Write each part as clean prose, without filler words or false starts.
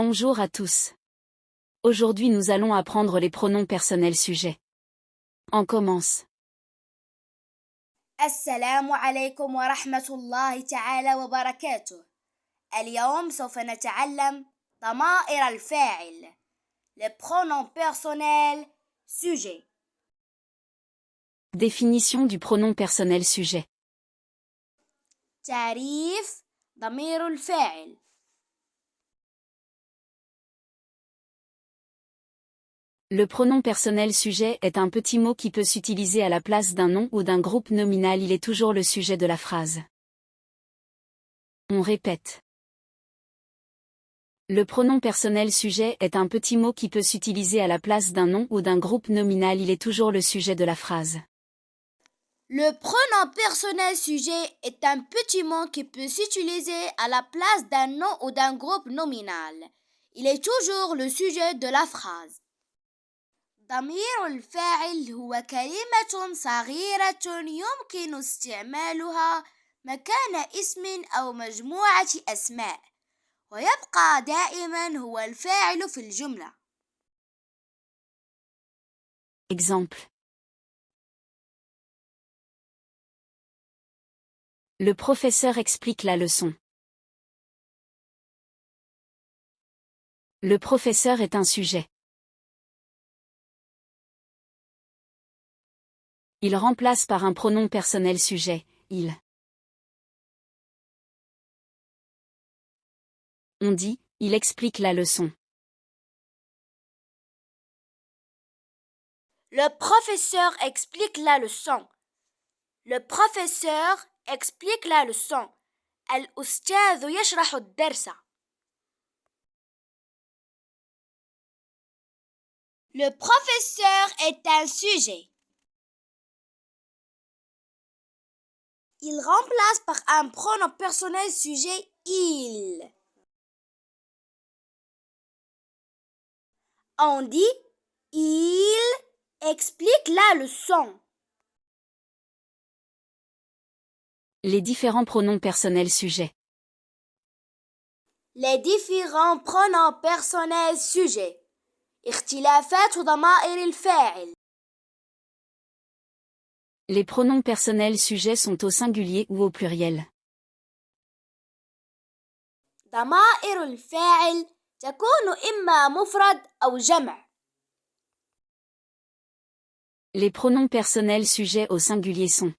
Bonjour à tous. Aujourd'hui nous allons apprendre les pronoms personnels sujets. On commence. السلام عليكم ورحمة الله تعالى وبركاته. اليوم سوف نتعلم ضمائر الفاعل. Le pronom personnel sujet. Définition du pronom personnel sujet. تعريف ضمير الفاعل. Le pronom personnel sujet est un petit mot qui peut s'utiliser à la place d'un nom ou d'un groupe nominal. Il est toujours le sujet de la phrase. On répète. Le pronom personnel sujet est un petit mot qui peut s'utiliser à la place d'un nom ou d'un groupe nominal. Il est toujours le sujet de la phrase. Le pronom personnel sujet est un petit mot qui peut s'utiliser à la place d'un nom ou d'un groupe nominal. Il est toujours le sujet de la phrase. ضمير الفاعل هو كلمة صغيرة يمكن استعمالها مكان اسم أو مجموعة أسماء، ويبقى دائما هو الفاعل في الجملة. Exemple. Le professeur explique la leçon. Le professeur est un sujet. Il remplace par un pronom personnel sujet, il. On dit, il explique la leçon. Le professeur explique la leçon. Le professeur explique la leçon. الأستاذ يشرح الدرس. Le professeur est un sujet. Il remplace par un pronom personnel sujet il. On dit il explique la leçon. Les différents pronoms personnels sujets. Les différents pronoms personnels sujets. اختلافات ضمائر الفاعل. Les pronoms personnels sujets sont au singulier ou au pluriel. ضمائر الفاعل تكون إما مفرد أو جمع. Les pronoms personnels sujets au singulier sont.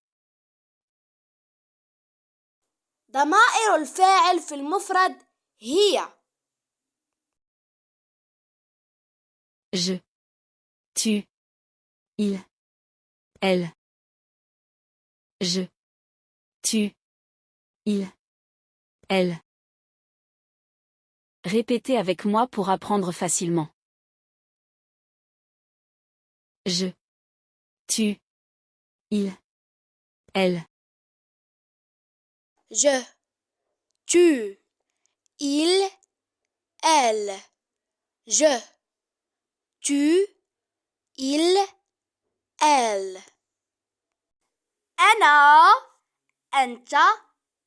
ضمائر الفاعل في المفرد هي Je, tu, il, elle. Je, tu, il, elle. Répétez avec moi pour apprendre facilement. Je, tu, il, elle. je, tu, il, elle. Je, tu, il, elle. أنا، أنت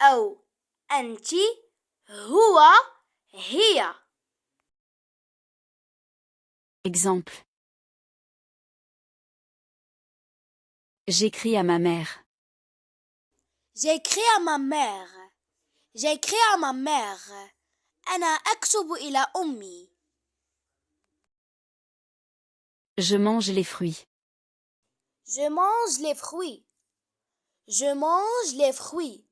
أو أنت، هو، هي. Exemple. J'écris à ma mère. J'écris à ma mère. J'écris à ma mère. أنا أكتب إلى أمي. Je mange les fruits. Je mange les fruits. Je mange les fruits.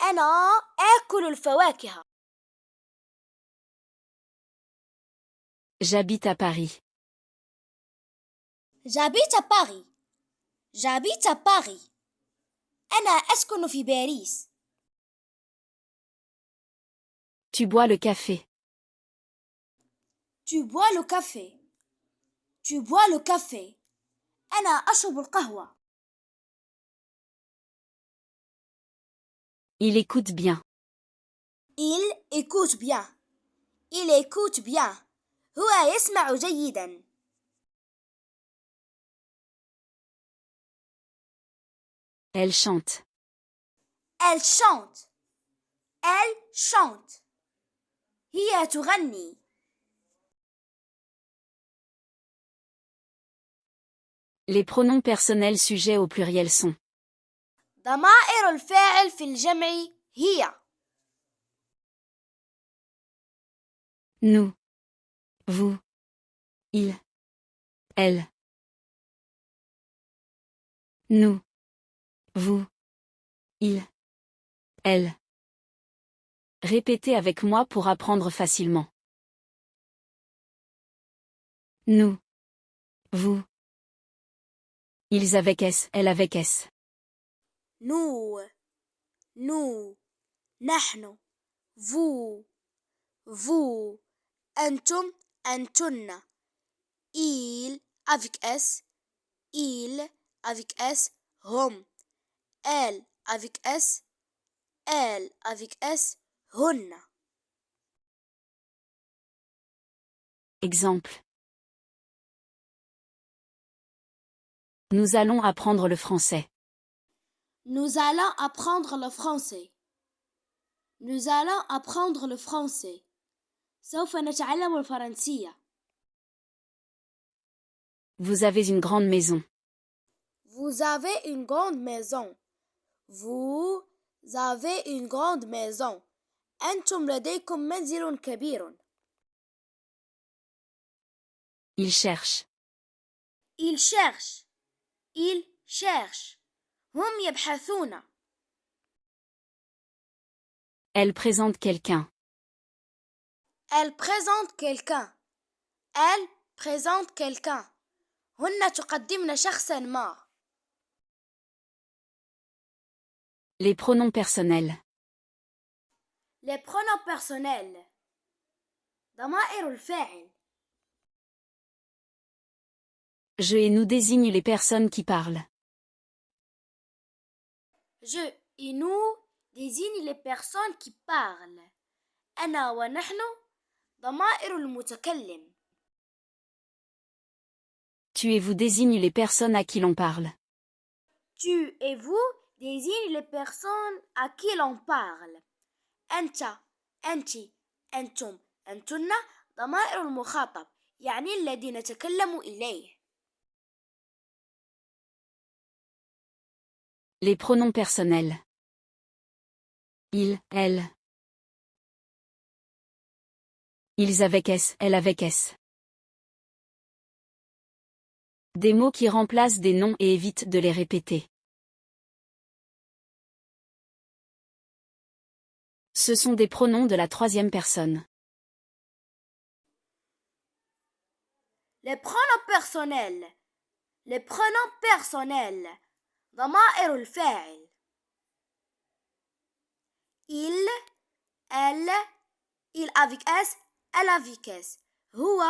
أنا آكل الفواكه. J'habite à Paris. J'habite à Paris. J'habite à Paris. أنا أسكن في باريس. Tu bois le café. Tu bois le café. Tu bois le café. أنا أشرب القهوة. Il écoute bien. Il écoute bien. Il écoute bien. هو يسمع جيدا. Elle chante. Elle chante. Elle chante. هي تغني. Les pronoms personnels sujets au pluriel sont ضمائر الفاعل في الجمع هي nous, vous, il, elle. Nous, vous, il, elle. Répétez avec moi pour apprendre facilement. Nous, vous, ils avec S, elle avec S. nous, نحن, vous, أنتم, أنتن, il avec S, il avec S, هم, elle avec S, elle avec S, هن. Exemple. Nous allons apprendre le français. Nous allons apprendre le français. Nous allons apprendre le français. سوف نتعلم الفرنسية. Vous avez une grande maison. Vous avez une grande maison. Vous avez une grande maison. أنتم لديكم منزل كبير. Il cherche. Il cherche. Il cherche. هم يبحثون. Elle présente quelqu'un. Elle présente quelqu'un. Elle présente quelqu'un. هن تقدمن شخصا ما. Les pronoms personnels. Les pronoms personnels. ضمائر الفاعل. Je et nous désignent les personnes qui parlent. Je et nous désignent les personnes qui parlent. أنا ونحن ضمائر المتكلم. Tu et vous désignent les personnes à qui l'on parle. Tu et vous désignent les personnes à qui l'on parle. أنت, أنت, أنتم, أنتن ضمائر المخاطب يعني الذي نتكلم إليه. Les pronoms personnels. Il, elle. Ils avec S, elle avec S. Des mots qui remplacent des noms et évitent de les répéter. Ce sont des pronoms de la troisième personne. Les pronoms personnels. Les pronoms personnels. ضمائر الفاعل. Il, elle, il avec S, elle avec S. هو,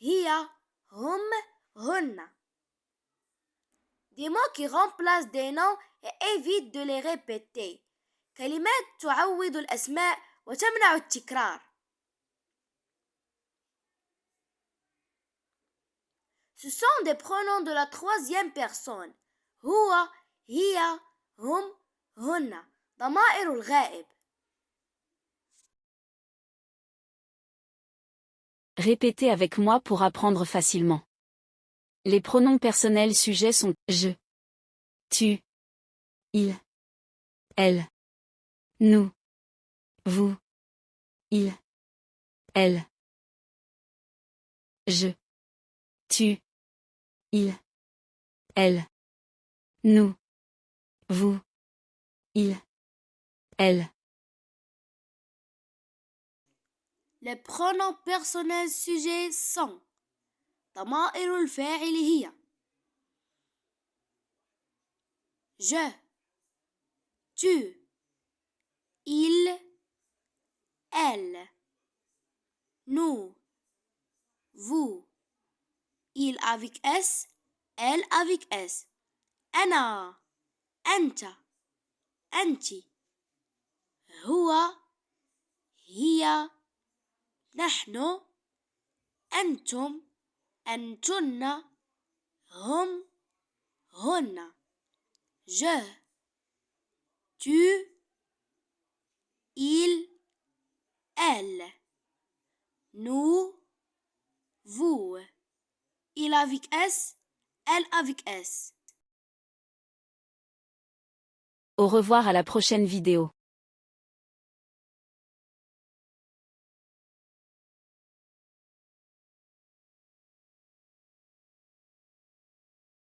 هي, هم, هن. Des mots qui remplacent des noms et évitent de les répéter. كلمات تعوض الأسماء وتمنع التكرار. Ce sont des pronoms de la troisième personne. هو, هي, هم, هن. ضمائر الغائب. Répétez avec moi pour apprendre facilement. Les pronoms personnels sujets sont je, tu, il, elle, nous, vous, il, elle. Je, tu, il, elle, nous, vous, il, elle. Les pronoms personnels sujets sont ضمائر الفاعل هي je, tu, il, elle, nous, vous, il avec S, elle avec S. أنا, أنت, أنت. هو, هي, نحن, أنتم, أنتن, هم, هن. Je, tu, il, elle, nous, vous, il avec S, elle avec S. Au revoir à la prochaine vidéo.